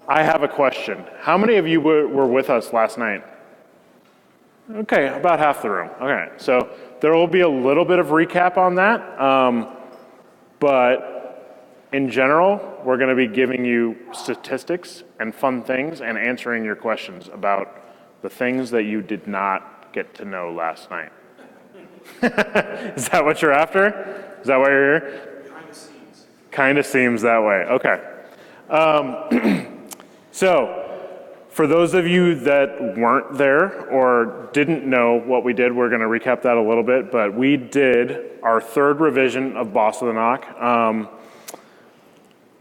I have a question. How many of you were with us last night? Okay, about half the room. Okay, so there will be a little bit of recap on that, but in general, we're going to be giving you statistics and fun things and answering your questions about the things that you did not get to know last night. Is that what you're after? Is that why you're here? Kind of seems. Kind of seems that way. Okay. So, for those of you that weren't there or didn't know what we did, we're going to recap that a little bit, but we did our third revision of Boss of the NOC.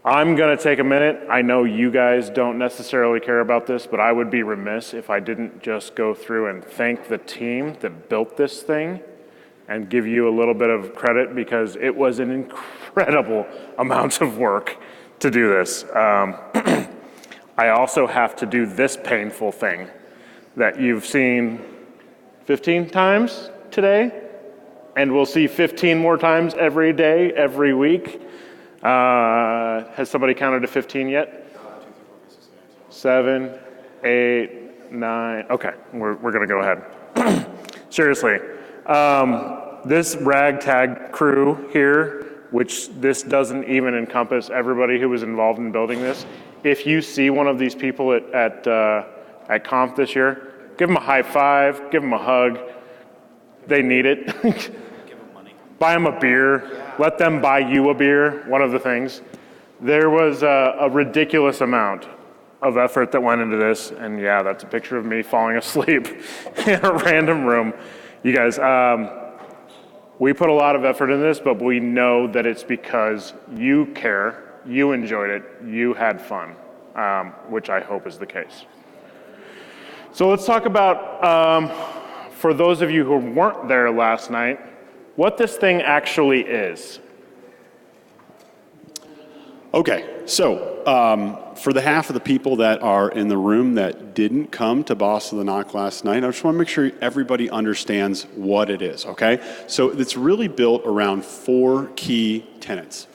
I'm going to take a minute. I know you guys don't necessarily care about this, but I would be remiss if I didn't just go through and thank the team that built this thing and give you a little bit of credit because it was an incredible amount of work to do this. I also have to do this painful thing that you've seen 15 times today, and we'll see 15 more times every day, every week. Has somebody counted to 15 yet? 7, 8, 9. Okay, we're going to go ahead. Seriously, this ragtag crew here, which this doesn't even encompass everybody who was involved in building this. If you see one of these people at Conf this year, give them a high five, give them a hug. They need it. Give them money. Buy them a beer. Yeah. Let them buy you a beer, one of the things. There was a ridiculous amount of effort that went into this, and yeah, that's a picture of me falling asleep in a random room. You guys, we put a lot of effort in this, but we know that it's because you care. You enjoyed it, you had fun, which I hope is the case. So let's talk about, for those of you who weren't there last night, what this thing actually is. Okay, so for the half of the people that are in the room that didn't come to Boss of the NOC last night, I just want to make sure everybody understands what it is, okay? So it's really built around 4 key tenets.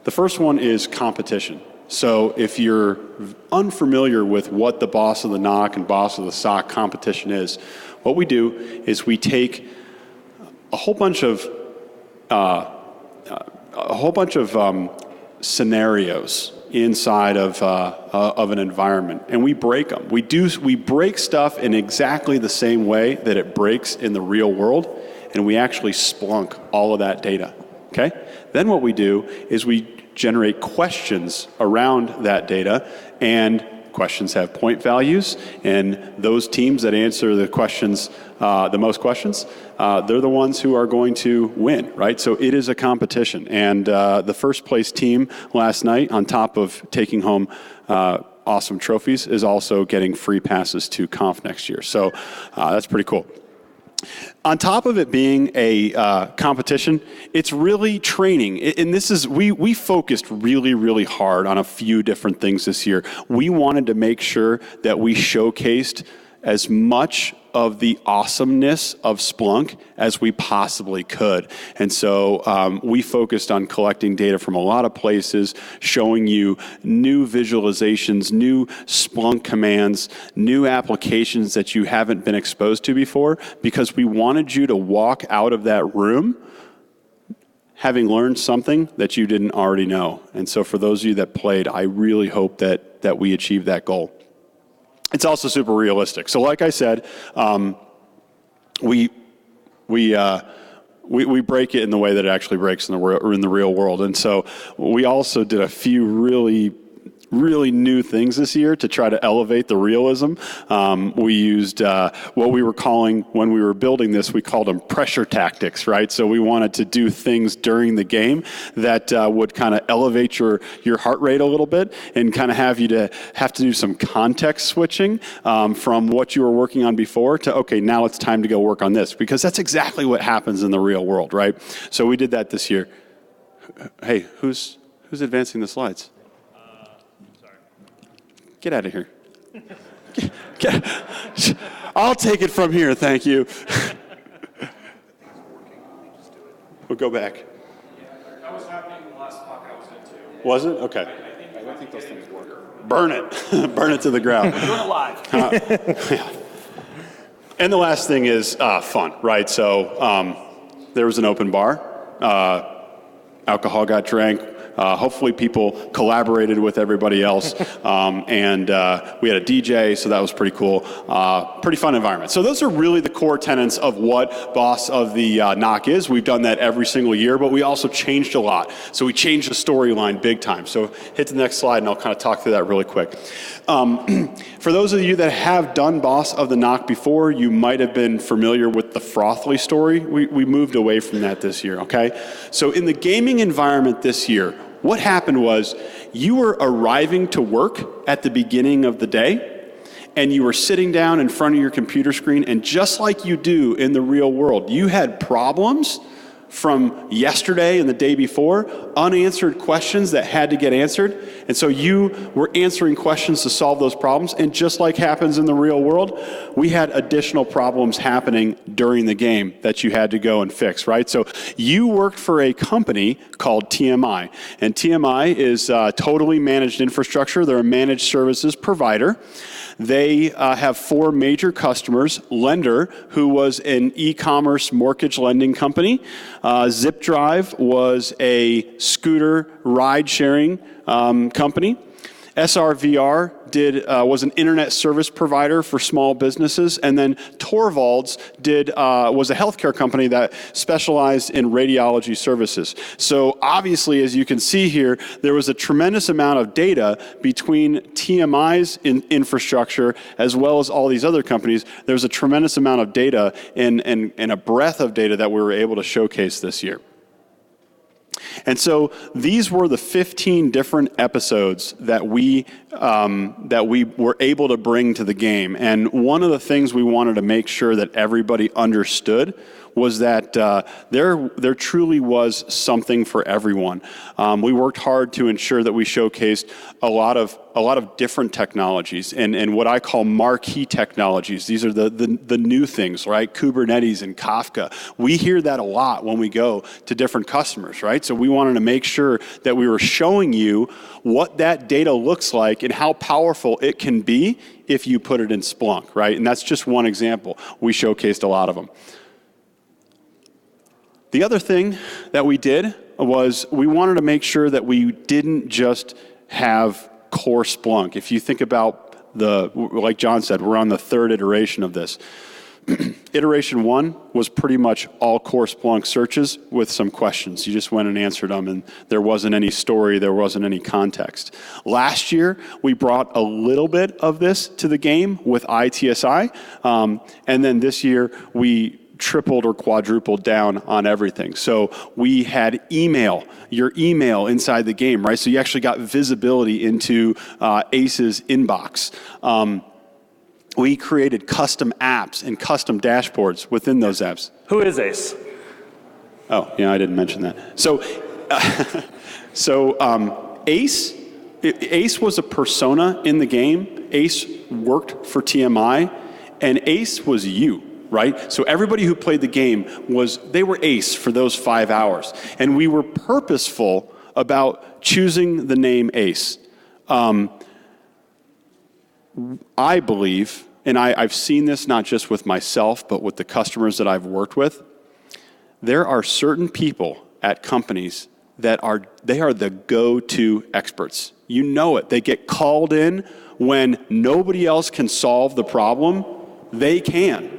The first one is competition. So if you're unfamiliar with what the Boss of the NOC and Boss of the SOC competition is, what we do is we take a whole bunch of scenarios inside of an environment, and we break them. We break stuff in exactly the same way that it breaks in the real world, and we actually Splunk all of that data. Okay? Then what we do is we generate questions around that data, and questions have point values, and those teams that answer the questions, the most questions, they're the ones who are going to win, right? So it is a competition, and the first place team last night, on top of taking home awesome trophies, is also getting free passes to Conf next year. So that's pretty cool. On top of it being a competition, it's really training. And this is, we focused really, really hard on a few different things this year. We wanted to make sure that we showcased as much of the awesomeness of Splunk as we possibly could. And so we focused on collecting data from a lot of places, showing you new visualizations, new Splunk commands, new applications that you haven't been exposed to before, because we wanted you to walk out of that room having learned something that you didn't already know. And so for those of you that played, I really hope that we achieved that goal. It's also super realistic. So like I said, we break it in the way that it actually breaks in the real world. And so we also did a few really new things this year to try to elevate the realism. We used what we were calling, when we were building this, we called them pressure tactics, right? So we wanted to do things during the game that would kind of elevate your heart rate a little bit and kind of have to do some context switching from what you were working on before to, okay, now it's time to go work on this, because that's exactly what happens in the real world, right? So we did that this year. Hey, who's advancing the slides? Get out of here. I'll take it from here, thank you. We'll go back. That was happening in the last talk I was in too. Was it? Okay. I don't think those things work. burn it. Burn it to the ground. Doing it live. Yeah. And the last thing is fun, right? So there was an open bar. Alcohol got drank. Hopefully people collaborated with everybody else. And we had a DJ, so that was pretty cool. Pretty fun environment. So those are really the core tenets of what Boss of the NOC is. We've done that every single year, but we also changed a lot. So we changed the storyline big time. So hit the next slide, and I'll kind of talk through that really quick. For those of you that have done Boss of the NOC before, you might have been familiar with the Frothley story. We moved away from that this year, okay? So in the gaming environment this year, what happened was you were arriving to work at the beginning of the day, and you were sitting down in front of your computer screen, and just like you do in the real world, you had problems from yesterday and the day before, unanswered questions that had to get answered. And so you were answering questions to solve those problems. And just like happens in the real world, we had additional problems happening during the game that you had to go and fix, right? So you worked for a company called TMI. And TMI is totally managed infrastructure. They're a managed services provider. They have 4 major customers: Lender, who was an e-commerce mortgage lending company. ZipDrive was a scooter ride-sharing company. SRVR was an internet service provider for small businesses, and then Torvalds was a healthcare company that specialized in radiology services. So obviously, as you can see here, there was a tremendous amount of data between TMI's infrastructure as well as all these other companies. There was a tremendous amount of data and a breadth of data that we were able to showcase this year. And so these were the 15 different episodes that we were able to bring to the game. And one of the things we wanted to make sure that everybody understood was that there truly was something for everyone. We worked hard to ensure that we showcased a lot of different technologies and what I call marquee technologies. These are the new things, right? Kubernetes and Kafka. We hear that a lot when we go to different customers, right? So we wanted to make sure that we were showing you what that data looks like and how powerful it can be if you put it in Splunk, right? And that's just one example. We showcased a lot of them. The other thing that we did was we wanted to make sure that we didn't just have core Splunk. If you think about like John said, we're on the 3rd iteration of this. Iteration 1 was pretty much all core Splunk searches with some questions. You just went and answered them, and there wasn't any story, there wasn't any context. Last year, we brought a little bit of this to the game with ITSI, and then this year, we tripled or quadrupled down on everything. So we had your email inside the game, right? So you actually got visibility into ACE's inbox. We created custom apps and custom dashboards within those apps. Who is ACE? Oh, yeah, I didn't mention that. So, ACE was a persona in the game. ACE worked for TMI, and ACE was you. Right? So everybody who played the game they were ACE for those 5 hours. And we were purposeful about choosing the name ACE. I believe, and I've seen this not just with myself, but with the customers that I've worked with, there are certain people at companies that are the go-to experts. You know it. They get called in when nobody else can solve the problem. They can.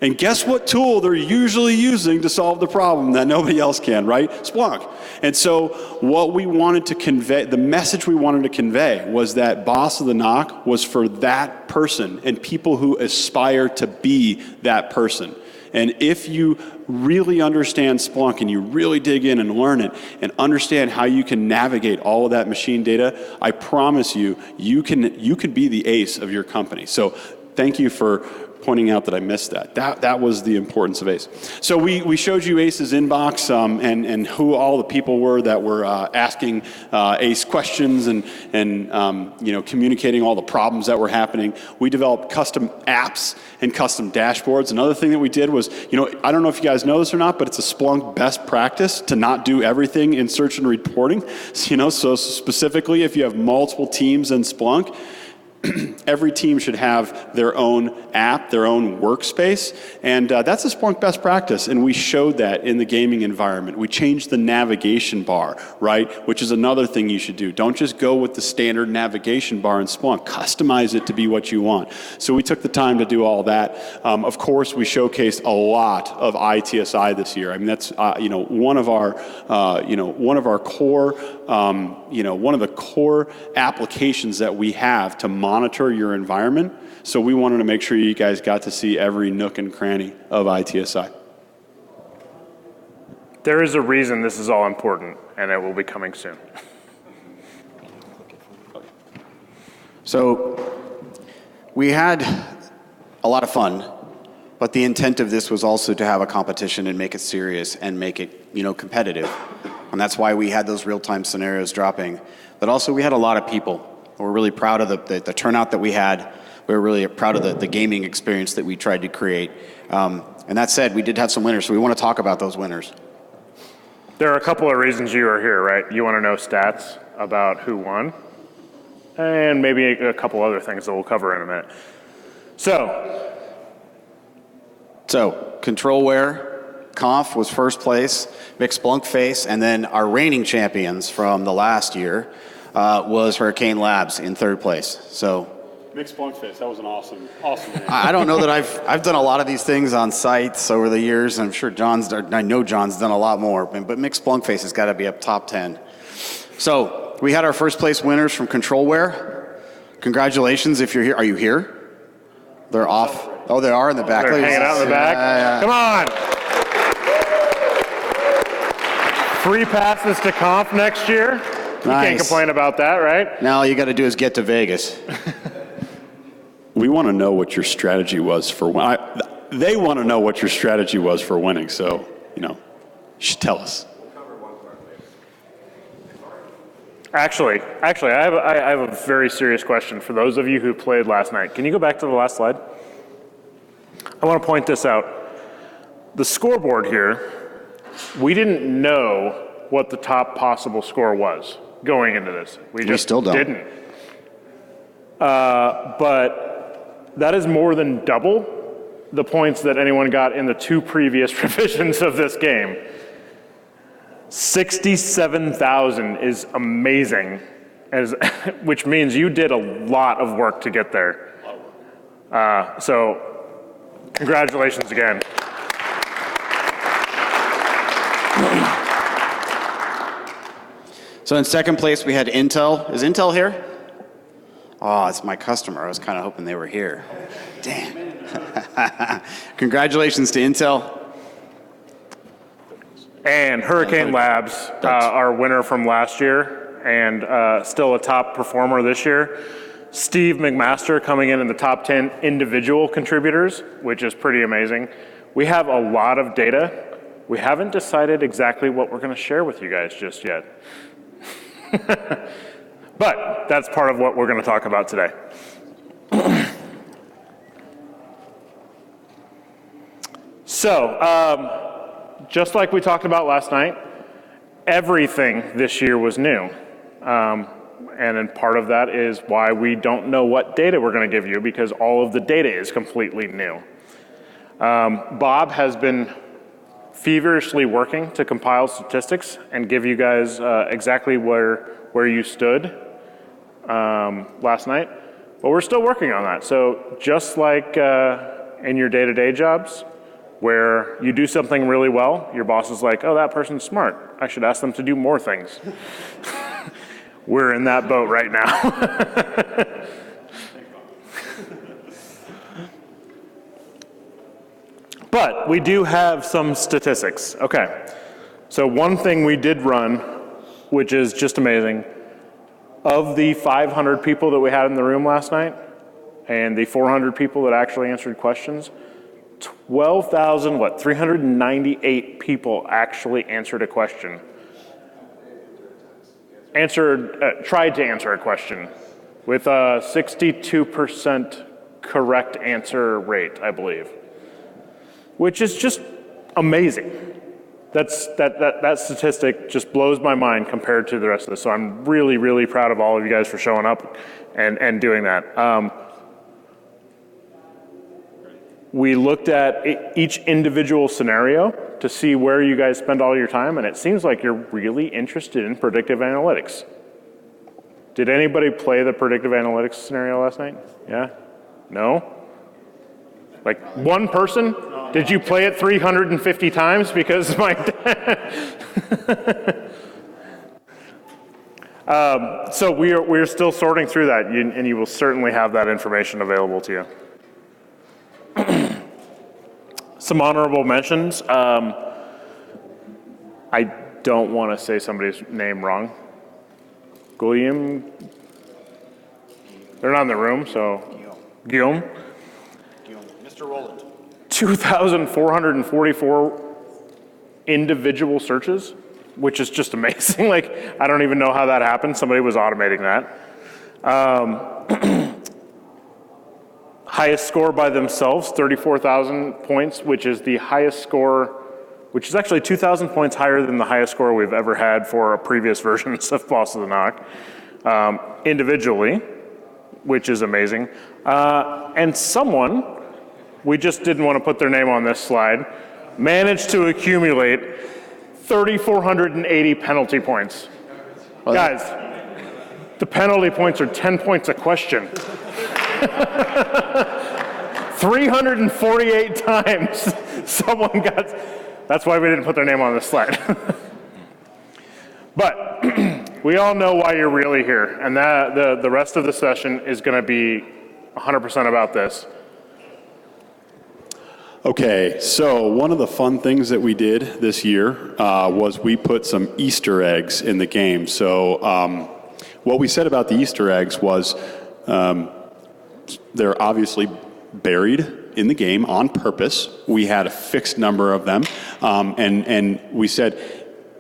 And guess what tool they're usually using to solve the problem that nobody else can, right? Splunk. And so what we wanted to convey, the message we wanted to convey was that Boss of the NOC was for that person and people who aspire to be that person. And if you really understand Splunk and you really dig in and learn it and understand how you can navigate all of that machine data, I promise you, you can be the ACE of your company. So thank you for pointing out that I missed that. That was the importance of ACE. So we showed you ACE's inbox and who all the people were that were asking ACE questions and communicating all the problems that were happening. We developed custom apps and custom dashboards. Another thing that we did was, I don't know if you guys know this or not, but it's a Splunk best practice to not do everything in search and reporting. So specifically, if you have multiple teams in Splunk, every team should have their own app, their own workspace, and that's a Splunk best practice, and we showed that in the gaming environment. We changed the navigation bar, right, which is another thing you should do. Don't just go with the standard navigation bar in Splunk. Customize it to be what you want. So we took the time to do all that. Of course, we showcased a lot of ITSI this year. I mean, that's one of our core one of the core applications that we have to monitor your environment. So we wanted to make sure you guys got to see every nook and cranny of ITSI. There is a reason this is all important, and it will be coming soon. So we had a lot of fun, but the intent of this was also to have a competition and make it serious and make it, competitive. And that's why we had those real-time scenarios dropping. But also we had a lot of people. We're really proud of the turnout that we had. We're really proud of the gaming experience that we tried to create. And that said, we did have some winners, so we want to talk about those winners. There are a couple of reasons you are here, right? You want to know stats about who won, and maybe a couple other things that we'll cover in a minute. So Controlware Conf was first place, Mixed Splunk Face, and then our reigning champions from the last year was Hurricane Labs in third place. So Mixed Splunk Face, that was an awesome name. I don't know that I've done a lot of these things on sites over the years. I'm sure I know John's done a lot more, but Mixed Splunk Face has got to be up top 10. So we had our first place winners from Controlware. Congratulations if you're here. Are you here? They're off. Oh, they are in the back. They're hanging out in the back. Yeah. Come on. Free passes to Conf next year. You can't complain about that, right? Now all you got to do is get to Vegas. We want to know what your strategy was for winning. They want to know what your strategy was for winning, so, you should tell us. Actually, I have a very serious question for those of you who played last night. Can you go back to the last slide? I want to point this out. The scoreboard here, we didn't know what the top possible score was going into this. We just still don't. Didn't. But that is more than double the points that anyone got in the two previous revisions of this game. 67,000 is amazing, which means you did a lot of work to get there. So congratulations again. So in second place, we had Intel. Is Intel here? Oh, it's my customer. I was kind of hoping they were here. Damn. Congratulations to Intel. And Hurricane Labs, our winner from last year, and still a top performer this year. Steve McMaster coming in the top 10 individual contributors, which is pretty amazing. We have a lot of data. We haven't decided exactly what we're going to share with you guys just yet. But that's part of what we're going to talk about today. So, just like we talked about last night, everything this year was new. And then part of that is why we don't know what data we're going to give you, because all of the data is completely new. Bob has been feverishly working to compile statistics and give you guys exactly where you stood last night, but we're still working on that. So just like in your day-to-day jobs, where you do something really well, your boss is like, oh, that person's smart. I should ask them to do more things. We're in that boat right now. But we do have some statistics. Okay, so one thing we did run, which is just amazing, of the 500 people that we had in the room last night, and the 400 people that actually answered questions, 398 people actually answered a question. Tried to answer a question with a 62% correct answer rate, I believe, which is just amazing. That statistic just blows my mind compared to the rest of this. So I'm really, really proud of all of you guys for showing up and doing that. We looked at each individual scenario to see where you guys spend all your time, and it seems like you're really interested in predictive analytics. Did anybody play the predictive analytics scenario last night? Yeah? No? Like one person? Did you play it 350 times? Because my so we're still sorting through that, and you will certainly have that information available to you. Some honorable mentions. I don't want to say somebody's name wrong. Guillaume. They're not in the room, so Guillaume. Mr. Roland. 2,444 individual searches, which is just amazing. Like, I don't even know how that happened. Somebody was automating that. Highest score by themselves, 34,000 points, which is the highest score, which is actually 2,000 points higher than the highest score we've ever had for previous versions of Boss of the NOC, individually, which is amazing. And someone, we just didn't want to put their name on this slide, managed to accumulate 3,480 penalty points. Well, guys, the penalty points are 10 points a question. 348 times someone got, that's why we didn't put their name on this slide. But we all know why you're really here, and that the rest of the session is going to be 100% about this. Okay, so one of the fun things that we did this year was we put some Easter eggs in the game. So what we said about the Easter eggs was they're obviously buried in the game on purpose. We had a fixed number of them, and we said,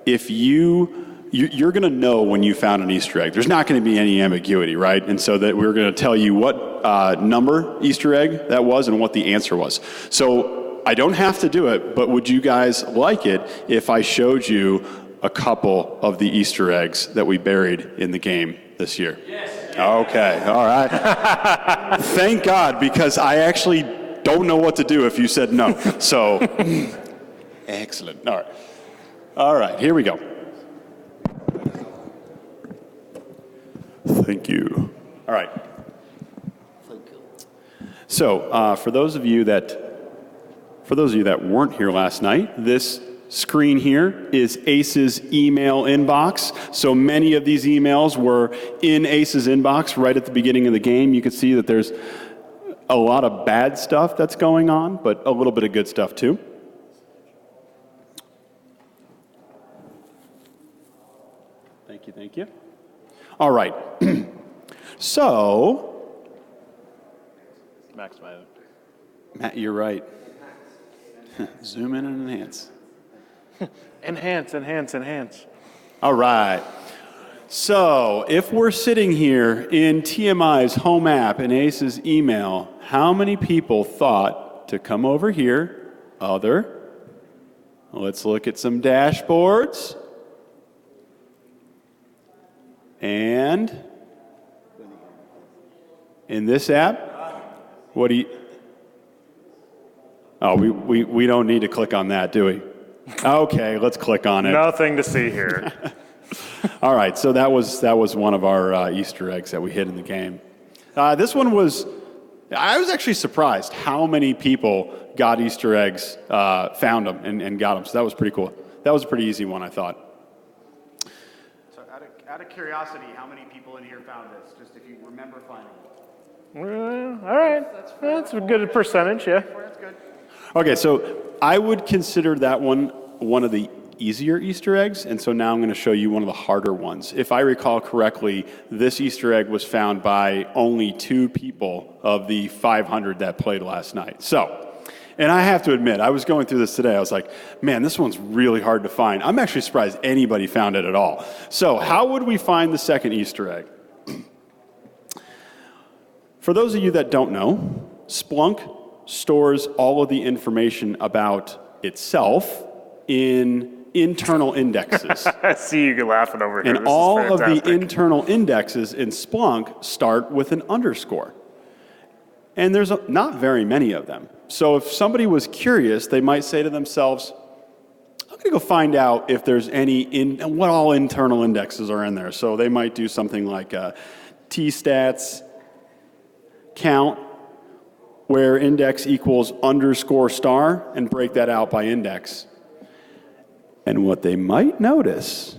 if you're going to know when you found an Easter egg. There's not going to be any ambiguity, right? And so that we're going to tell you what number Easter egg that was and what the answer was. So I don't have to do it, but would you guys like it if I showed you a couple of the Easter eggs that we buried in the game this year? Yes. Okay, all right. Thank God, because I actually don't know what to do if you said no. So, excellent. All right. All right, here we go. Thank you. All right. So, for those of you that weren't here last night, this screen here is Ace's email inbox. So many of these emails were in Ace's inbox right at the beginning of the game. You can see that there's a lot of bad stuff that's going on, but a little bit of good stuff too. Thank you, thank you. All right. So, Maximize it. Matt, you're right. Zoom in and enhance. Enhance, enhance, enhance. All right. So if we're sitting here in TMI's home app and Ace's email, how many people thought to come over here? Let's look at some dashboards. And in this app, what do you... Oh, we don't need to click on that, do we? Okay, let's click on it. Nothing to see here. All right, so that was one of our Easter eggs that we hid in the game. This one was, I was actually surprised how many people got Easter eggs, found them, and got them. So that was pretty cool. That was a pretty easy one, I thought. So out of curiosity, how many people in here found this? Just if you remember finding it. All right, that's a good percentage, yeah. That's good. Okay, so I would consider that one of the easier Easter eggs, and so now I'm going to show you one of the harder ones. If I recall correctly, this Easter egg was found by only 2 people of the 500 that played last night. So, and I have to admit, I was going through this today, I was like, man, this one's really hard to find. I'm actually surprised anybody found it at all. So how would we find the second Easter egg? For those of you that don't know, Splunk stores all of the information about itself in internal indexes. I see you laughing over here. And all of the internal indexes in Splunk start with an underscore. And there's not very many of them. So if somebody was curious, they might say to themselves, I'm going to go find out if there's what all internal indexes are in there. So they might do something like tstats count, where index equals underscore star, and break that out by index. And what they might notice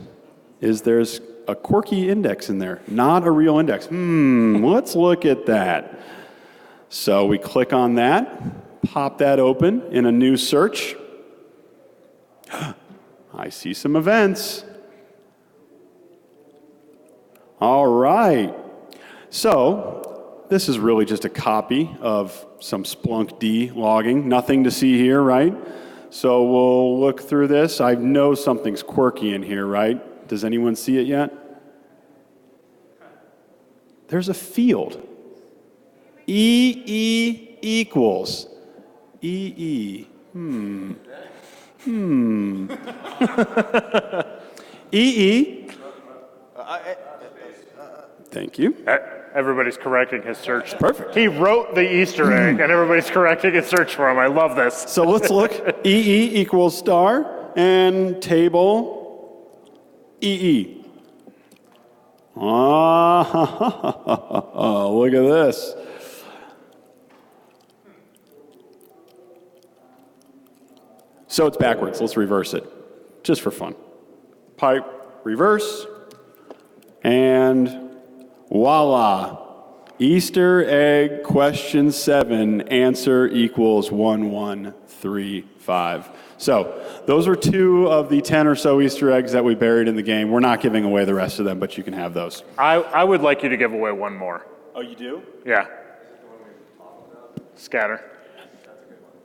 is there's a quirky index in there, not a real index. Let's look at that. So we click on that, pop that open in a new search. I see some events. All right. So this is really just a copy of some Splunk D logging. Nothing to see here, right? So we'll look through this. I know something's quirky in here, right? Does anyone see it yet? There's a field. EE equals. EE. EE. Thank you. Everybody's correcting his search. Perfect. He wrote the Easter egg, and everybody's correcting his search for him. I love this. So let's look. EE equals star and table EE. Look at this. So it's backwards. Let's reverse it, just for fun. Pipe, reverse, and voila. Easter egg question 7, answer equals 1135. So those are 2 of the 10 or so Easter eggs that we buried in the game. We're not giving away the rest of them, but you can have those. I would like you to give away one more. Oh, you do? Yeah. Scatter.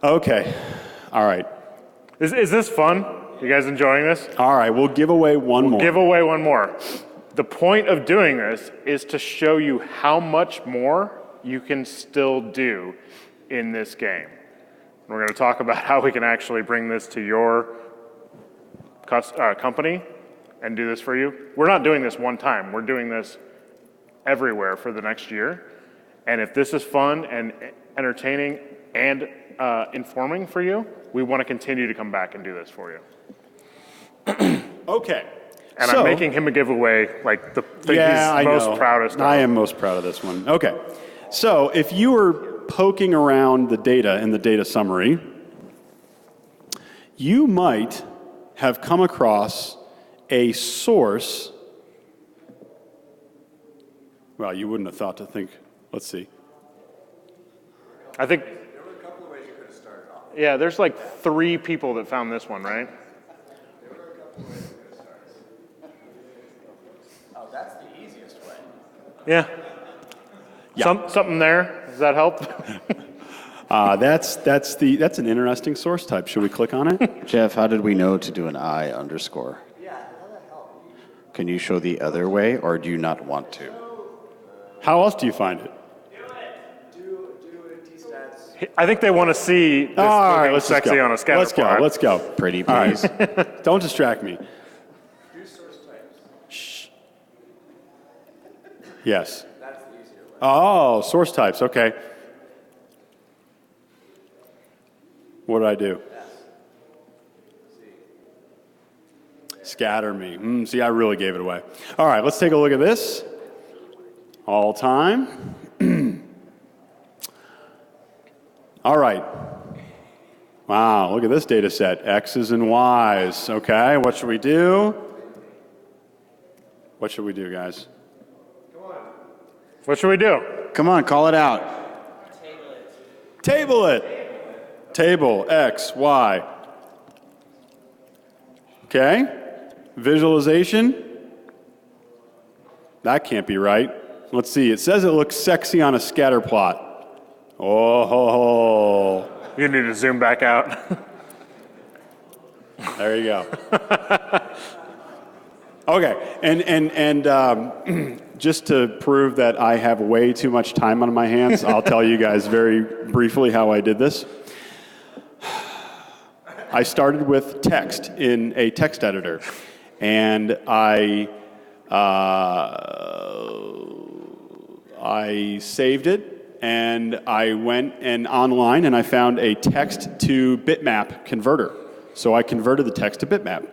Okay. All right. Is this fun? You guys enjoying this? All right, we'll give away one more. Give away one more. The point of doing this is to show you how much more you can still do in this game. We're going to talk about how we can actually bring this to your company and do this for you. We're not doing this one time. We're doing this everywhere for the next year. And if this is fun and entertaining and informing for you, we want to continue to come back and do this for you. Okay. And I'm making him a giveaway, like the thing he's most proudest of. I am most proud of this one. Okay. So if you were poking around the data in the data summary, you might have come across a source. Well, you wouldn't have thought to think. Let's see. I think there were a couple of ways you could have started off. Yeah, there's like 3 people that found this one, right? There were a couple of ways you could have started. Oh, that's the easiest way. Yeah. Something there. Does that help? That's an interesting source type. Should we click on it? Jeff, how did we know to do an I underscore? Yeah, how that help? Can you show the other way, or do you not want to? How else do you find it? Do it, T-stats. I think they want to see this All right, looking let's just sexy go. on a scatter plot. Let's go. Pretty please. Don't distract me. Do source types. Shh. Yes. That's the easier way. Oh, source types. Okay. What did I do? Scatter me. See, I really gave it away. All right, let's take a look at this. All time. All right. Wow, look at this data set. X's and Y's. Okay, what should we do? What should we do, guys? What should we do? Come on, call it out. Table it. Table X, Y. Okay. Visualization. That can't be right. Let's see. It says it looks sexy on a scatter plot. Oh. You need to zoom back out. There you go. Okay, and just to prove that I have way too much time on my hands, I'll tell you guys very briefly how I did this. I started with text in a text editor, and I saved it, and I went online, and I found a text to bitmap converter. So I converted the text to bitmap.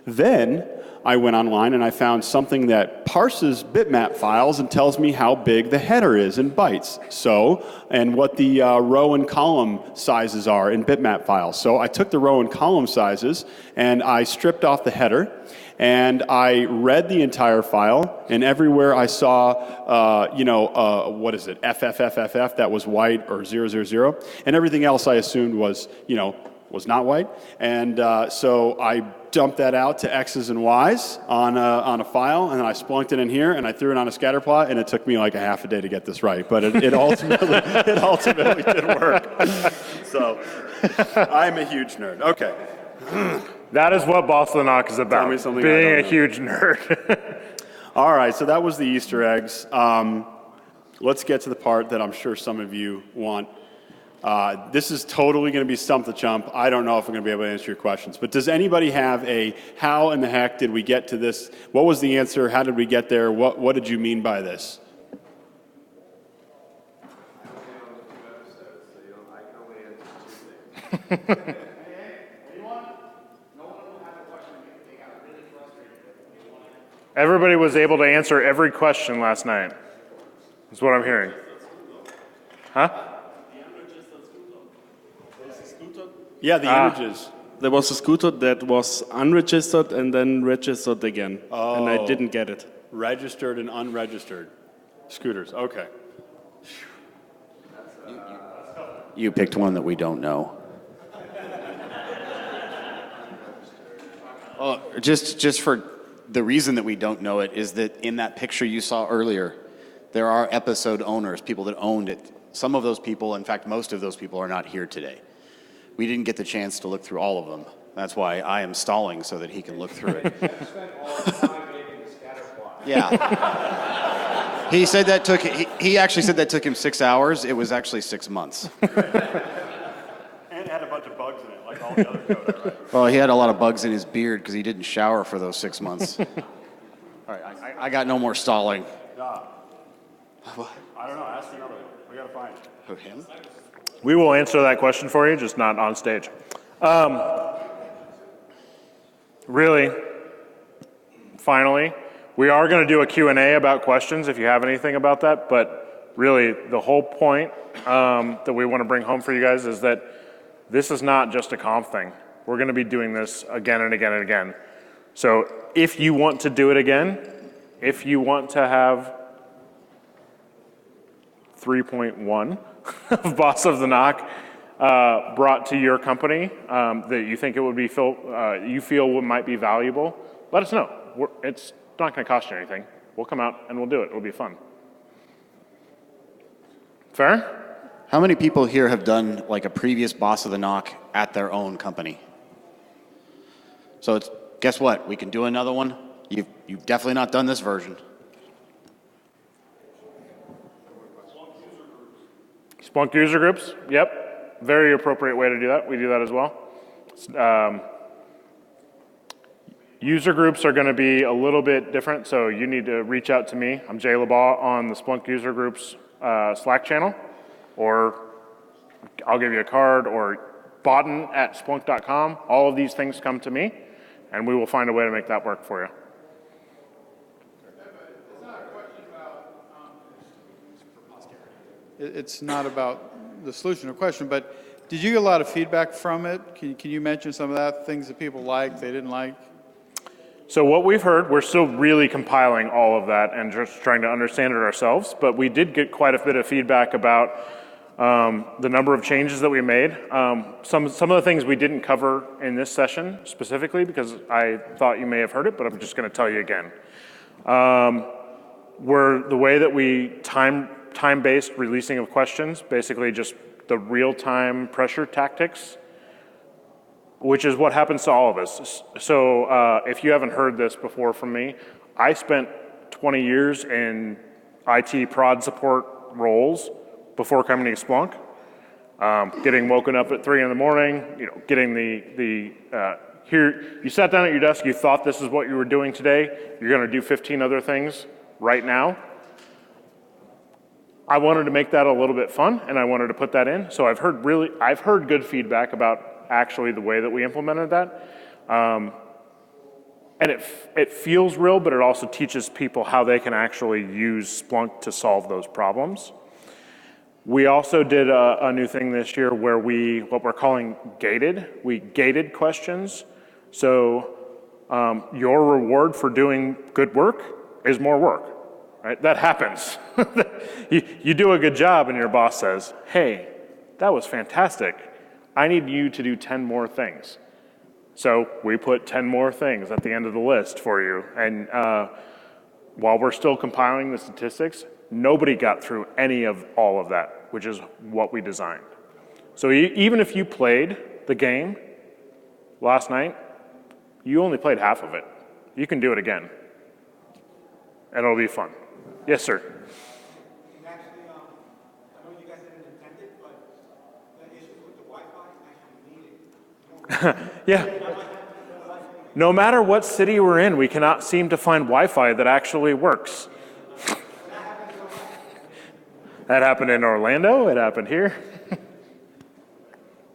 Then I went online and I found something that parses bitmap files and tells me how big the header is in bytes. So, and what the row and column sizes are in bitmap files. So I took the row and column sizes and I stripped off the header and I read the entire file, and everywhere I saw, what is it, FFFFF, that was white, or 000, and everything else I assumed was, was not white. And so I dumped that out to X's and Y's on a file, and then I splunked it in here, and I threw it on a scatter plot, and it took me like a half a day to get this right. But it ultimately, it ultimately did work. So I'm a huge nerd. Okay. That is what Boss of the NOC is about. Tell me something being I a don't know. huge nerd. All right, so that was the Easter eggs. Let's get to the part that I'm sure some of you want. This is totally going to be stump the chump. I don't know if I'm going to be able to answer your questions. But does anybody have a how in the heck did we get to this? What was the answer? How did we get there? What did you mean by this? Everybody was able to answer every question last night. That's what I'm hearing. Huh? Yeah, the images. There was a scooter that was unregistered and then registered again. And I didn't get it. Registered and unregistered scooters. Okay. You picked one that we don't know. Well, just for the reason that we don't know it is that in that picture you saw earlier, there are episode owners, people that owned it. Some of those people, in fact, most of those people are not here today. We didn't get the chance to look through all of them. That's why I am stalling so that he can look through it. Spent all the time making the scatter plot. Yeah. He said that took, he actually said that took him 6 hours. It was actually 6 months. And it had a bunch of bugs in it, like all the other code, right? Well, he had a lot of bugs in his beard because he didn't shower for those 6 months. All right, I got no more stalling. I don't know. Ask another one. We got to find it. Who, him? We will answer that question for you, just not on stage. Really, finally, we are going to do a Q&A about questions if you have anything about that, but really the whole point that we want to bring home for you guys is that this is not just a conf thing. We're going to be doing this again and again and again. So if you want to do it again, if you want to have 3.1 of Boss of the NOC brought to your company that you think it would be you feel might be valuable, let us know. It's not going to cost you anything. We'll come out and we'll do it. It'll be fun. Fair? How many people here have done like a previous Boss of the NOC at their own company? So it's, guess what? We can do another one. You've definitely not done this version. Splunk user groups, yep. Very appropriate way to do that. We do that as well. User groups are going to be a little bit different, so you need to reach out to me. I'm Jay LeBaugh on the Splunk user groups Slack channel, or I'll give you a card, or botten@splunk.com. All of these things come to me, and we will find a way to make that work for you. It's not about the solution or question, but did you get a lot of feedback from it? Can you mention some of that, things that people liked, they didn't like? So what we've heard, we're still really compiling all of that and just trying to understand it ourselves, but we did get quite a bit of feedback about the number of changes that we made. Some of the things we didn't cover in this session specifically because I thought you may have heard it, but I'm just going to tell you again. Were the way that we time-based releasing of questions, basically just the real-time pressure tactics, which is what happens to all of us. So if you haven't heard this before from me, I spent 20 years in IT prod support roles before coming to Splunk, getting woken up at 3 in the morning, getting here, you sat down at your desk, you thought this is what you were doing today, you're gonna do 15 other things right now. I wanted to make that a little bit fun, and I wanted to put that in, so I've heard good feedback about actually the way that we implemented that. And it feels real, but it also teaches people how they can actually use Splunk to solve those problems. We also did a new thing this year where what we're calling we gated questions. So your reward for doing good work is more work, right? That happens. You do a good job and your boss says, hey, that was fantastic. I need you to do 10 more things. So we put 10 more things at the end of the list for you. And while we're still compiling the statistics, nobody got through any of all of that, which is what we designed. So even if you played the game last night, you only played half of it. You can do it again. And it'll be fun. Yes, sir. Actually, I know you guys didn't intend it, but the issues with the Wi-Fi actually needed. Yeah. No matter what city we're in, we cannot seem to find Wi-Fi that actually works. That happened in Orlando, it happened here.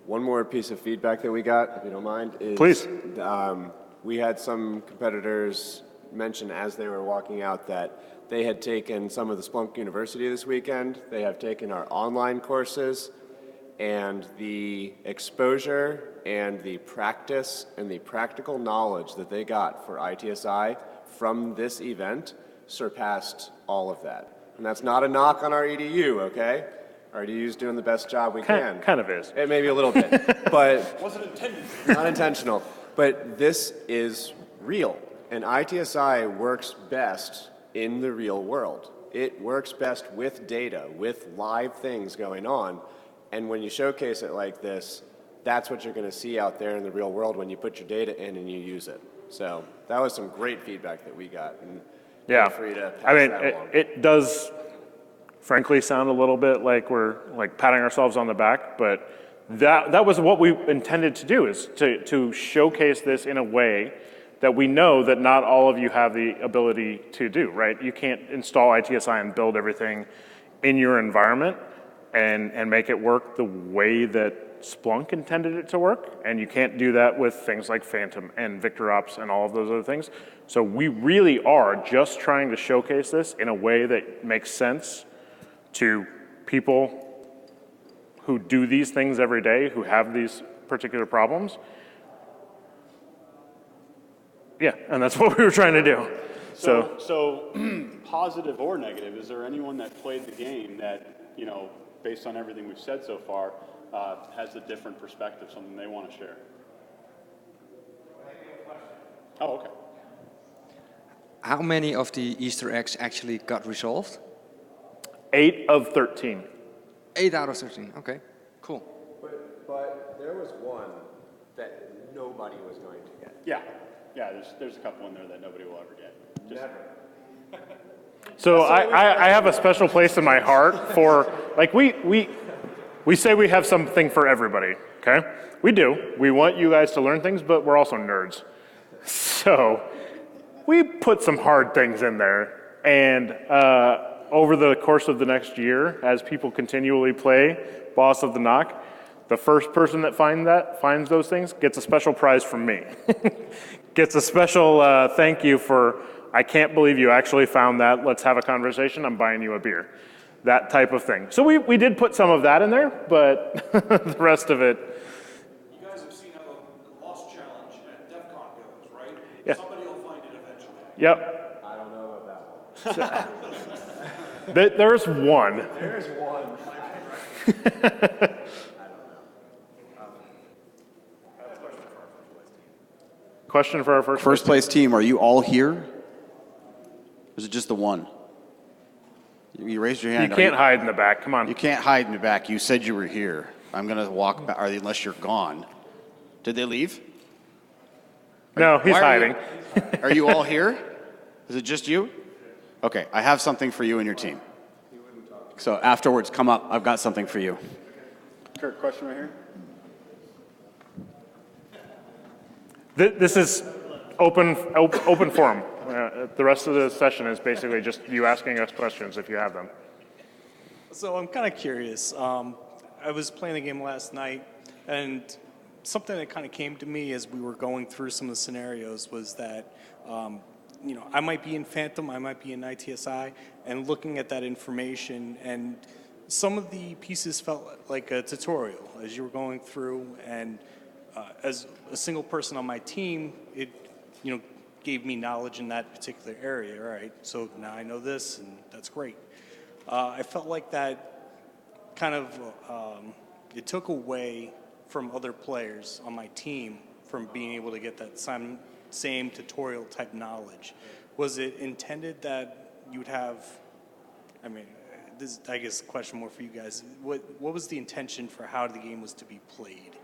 One more piece of feedback that we got, if you don't mind, is Please. We had some competitors mention as they were walking out that they had taken some of the Splunk University this weekend. They have taken our online courses, and the exposure and the practice and the practical knowledge that they got for ITSI from this event surpassed all of that. And that's not a knock on our EDU, okay? Our EDU is doing the best job we can. Kind of is. It may be a little bit, but wasn't intended. Not intentional. But this is real, and ITSI works best in the real world. It works best with data, with live things going on, and when you showcase it like this, that's what you're going to see out there in the real world when you put your data in and you use it. So that was some great feedback that we got. And Yeah, feel free to pass I mean, that along. it does frankly sound a little bit like we're like patting ourselves on the back, but that was what we intended to do, is to showcase this in a way that we know that not all of you have the ability to do, right? You can't install ITSI and build everything in your environment and make it work the way that Splunk intended it to work, and you can't do that with things like Phantom and VictorOps and all of those other things. So we really are just trying to showcase this in a way that makes sense to people who do these things every day, who have these particular problems. Yeah, and that's what we were trying to do. So positive or negative, is there anyone that played the game that, based on everything we've said so far, has a different perspective, something they want to share? Oh, okay. How many of the Easter eggs actually got resolved? 8 of 13. 8 out of 13. Okay, cool. But there was one that nobody was going to get. Yeah, there's a couple in there that nobody will ever get. Never. So I have a special place in my heart for, like, we say we have something for everybody, okay? We do. We want you guys to learn things, but we're also nerds. So we put some hard things in there, and over the course of the next year, as people continually play Boss of the NOC, the first person that finds those things gets a special prize from me. Gets a special thank you for, I can't believe you actually found that, let's have a conversation, I'm buying you a beer. That type of thing. So we did put some of that in there, but the rest of it. You guys have seen how the loss challenge at DEF CON goes, right? Yeah. Somebody will find it eventually. Yep. I don't know about that one. There's one. There's one. Question for our First place team, are you all here? Or is it just the one? You raised your hand. You can't hide in the back. Come on. You can't hide in the back. You said you were here. I'm going to walk back, unless you're gone. Did they leave? No, he's Why hiding. Are you all here? Is it just you? Okay, I have something for you and your team. So afterwards, come up. I've got something for you. Kurt, question right here. This is open forum. The rest of the session is basically just you asking us questions if you have them. So I'm kind of curious. I was playing the game last night, and something that kind of came to me as we were going through some of the scenarios was that, I might be in Phantom, I might be in ITSI, and looking at that information, and some of the pieces felt like a tutorial as you were going through, and as a single person on my team, it, gave me knowledge in that particular area, right? So now I know this, and that's great. I felt like that kind of, it took away from other players on my team from being able to get that same tutorial type knowledge. Was it intended that you would have, this is, I guess, a question more for you guys. What was the intention for how the game was to be played?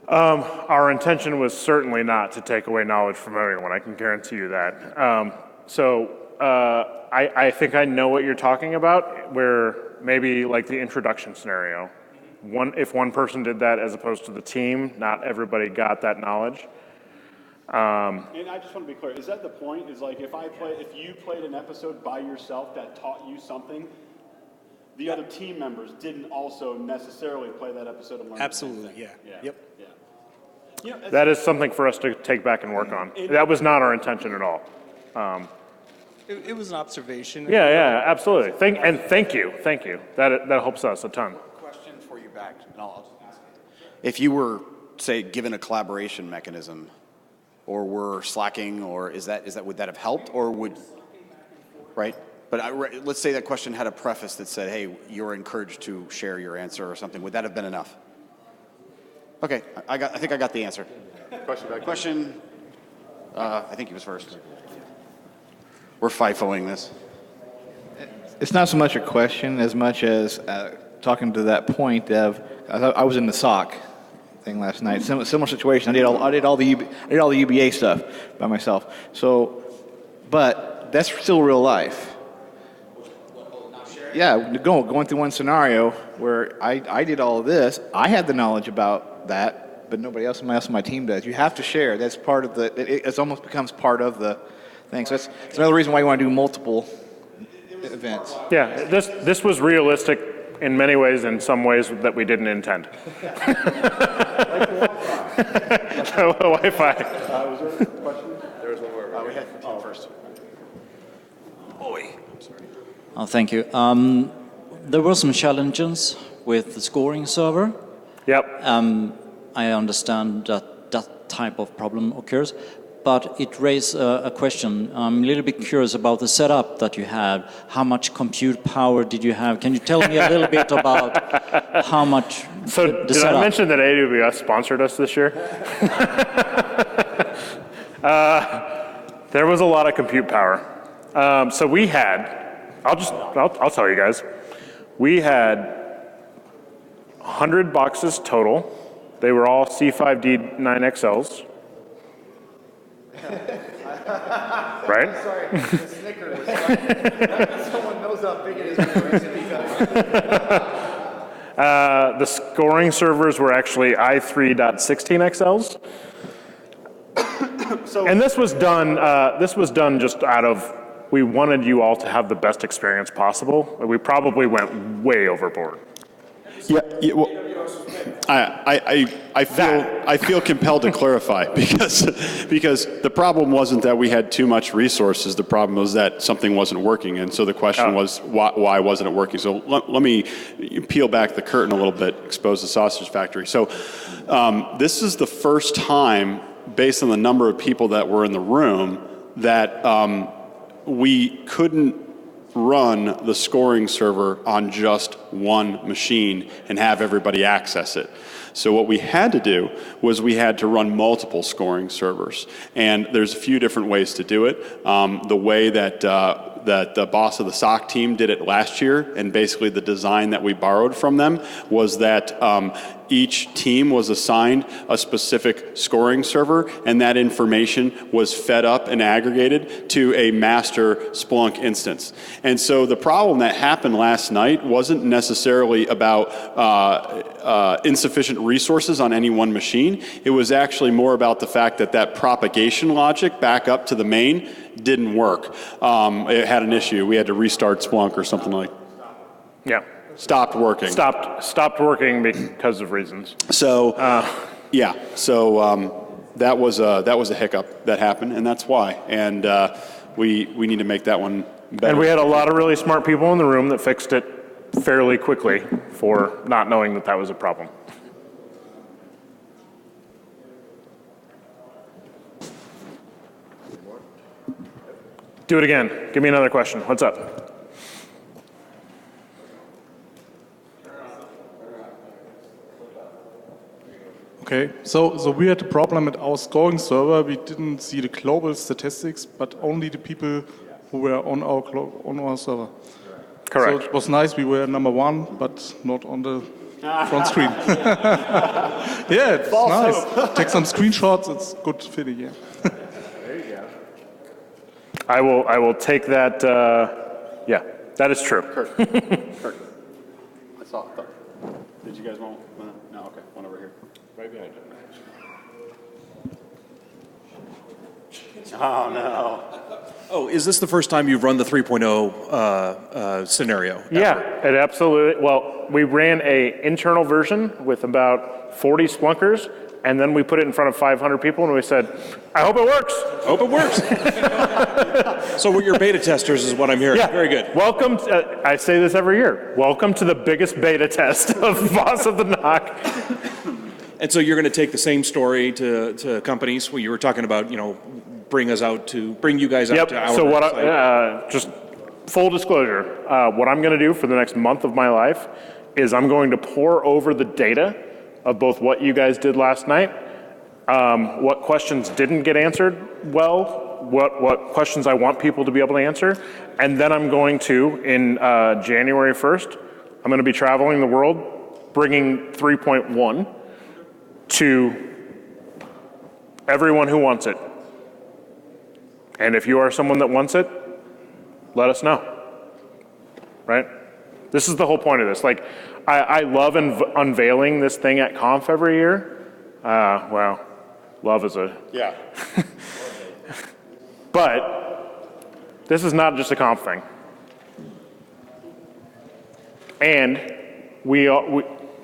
Our intention was certainly not to take away knowledge from everyone. I can guarantee you that. I think I know what you're talking about, where maybe like the introduction scenario. If one person did that as opposed to the team, not everybody got that knowledge. And I just want to be clear, is that the point? Is like if you played an episode by yourself that taught you something, the other team members didn't also necessarily play that episode and learn. Absolutely, yeah. Yep. Yeah. That is something for us to take back and work on. That was not our intention at all. It was an observation. Yeah, absolutely. Thank you. That helps us a ton. Question for you back. I'll just ask it. If you were, say, given a collaboration mechanism, or were slacking, or would that have helped, or would, right? But let's say that question had a preface that said, "Hey, you're encouraged to share your answer" or something. Would that have been enough? Okay, I think I got the answer. Question. I think he was first. We're FIFOing this. It's not so much a question as much as talking to that point of I was in the SOC thing last night. Similar situation. I did all the UBA stuff by myself. So, but that's still real life. Yeah, going through one scenario where I did all of this. I had the knowledge about that, but nobody else on my team does. You have to share. That's part of it almost becomes part of the thing. So that's another reason why you want to do multiple events. Yeah, this was realistic in many ways, in some ways that we didn't intend. Wi-Fi. Was there a question? There was one more. We had Tim first. Oh, thank you. There were some challenges with the scoring server. Yep. I understand that type of problem occurs, but it raised a question. I'm a little bit curious about the setup that you had. How much compute power did you have? Can you tell me a little bit about how much So the did setup? I mention that AWS sponsored us this year? There was a lot of compute power. So we had, I'll tell you guys, we had 100 boxes total. They were all C5D9XLs. Right? Sorry, the Snicker was someone knows how big it is. The scoring servers were actually i3.16XLs. And this was done just out of, we wanted you all to have the best experience possible. We probably went way overboard. Yeah, well, I feel compelled to clarify because the problem wasn't that we had too much resources. The problem was that something wasn't working, and so the question was why wasn't it working? So let me peel back the curtain a little bit, expose the sausage factory. So this is the first time, based on the number of people that were in the room, that we couldn't run the scoring server on just one machine and have everybody access it. So what we had to do was we had to run multiple scoring servers. And there's a few different ways to do it. The way that the boss of the SOC team did it last year, and basically the design that we borrowed from them, was that each team was assigned a specific scoring server, and that information was fed up and aggregated to a master Splunk instance. And so the problem that happened last night wasn't necessarily about insufficient resources on any one machine. It was actually more about the fact that that propagation logic back up to the main didn't work. It had an issue. We had to restart Splunk or something like. Yeah. Stopped working. Stopped working because of reasons. So, yeah. So that was a hiccup that happened, and that's why. And we need to make that one better. And we had a lot of really smart people in the room that fixed it fairly quickly for not knowing that that was a problem. Do it again. Give me another question. What's up? Okay, so we had a problem at our scoring server. We didn't see the global statistics, but only the people who were on our server. Correct. So it was nice. We were number one, but not on the front screen. Yeah, it's nice. Take some screenshots. It's good feeling. Yeah. There you go. I will take that. Yeah, that is true. Kirk. I saw it. Did you guys want? No. Okay. One over here. Right behind you. Oh no. Oh, is this the first time you've run the 3.0 scenario? Yeah, it absolutely. Well, we ran an internal version with about 40 Splunkers, and then we put it in front of 500 people, and we said, I hope it works. Hope it works. So we're your beta testers is what I'm hearing. Yeah. Very good. Welcome, I say this every year, welcome to the biggest beta test of Boss of the NOC. And so you're going to take the same story to companies where you were talking about, bring you guys out to our So what site. just full disclosure, what I'm going to do for the next month of my life is I'm going to pour over the data of both what you guys did last night, what questions didn't get answered well, what questions I want people to be able to answer, and then I'm going to, in January 1st, I'm going to be traveling the world, bringing 3.1 to everyone who wants it. And if you are someone that wants it, let us know, right? This is the whole point of this. Like, I love unveiling this thing at Conf every year. Well, love is a... Yeah. But this is not just a Conf thing. And we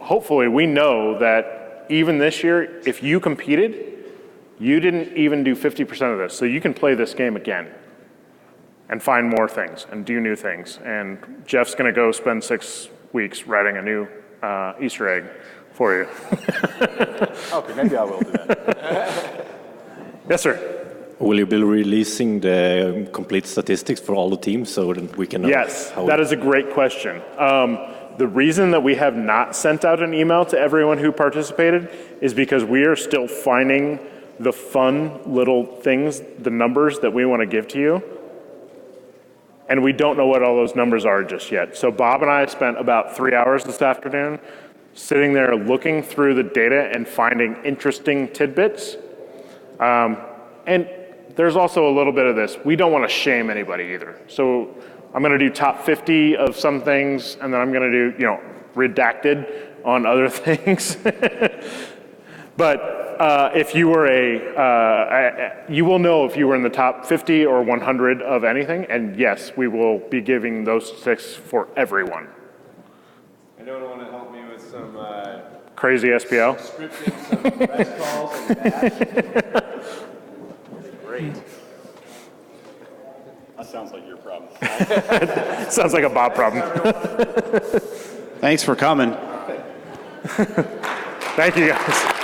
hopefully we know that even this year, if you competed, you didn't even do 50% of this. So you can play this game again and find more things and do new things. And Jeff's going to go spend 6 weeks writing a new Easter egg for you. Okay, maybe I will do that. Yes, sir. Will you be releasing the complete statistics for all the teams so that we can know? Yes, that is a great question. The reason that we have not sent out an email to everyone who participated is because we are still finding the fun little things, the numbers that we want to give to you. And we don't know what all those numbers are just yet. So Bob and I spent about 3 hours this afternoon sitting there looking through the data and finding interesting tidbits. And there's also a little bit of this. We don't want to shame anybody either. So I'm going to do top 50 of some things, and then I'm going to do, redacted on other things. But if you were you will know if you were in the top 50 or 100 of anything, and yes, we will be giving those statistics for everyone. Anyone want to help me with some crazy SPL? Scripting some best calls and bash? Great. That sounds like your problem. Sounds like a Bob problem. Thanks for coming. Thank you, guys.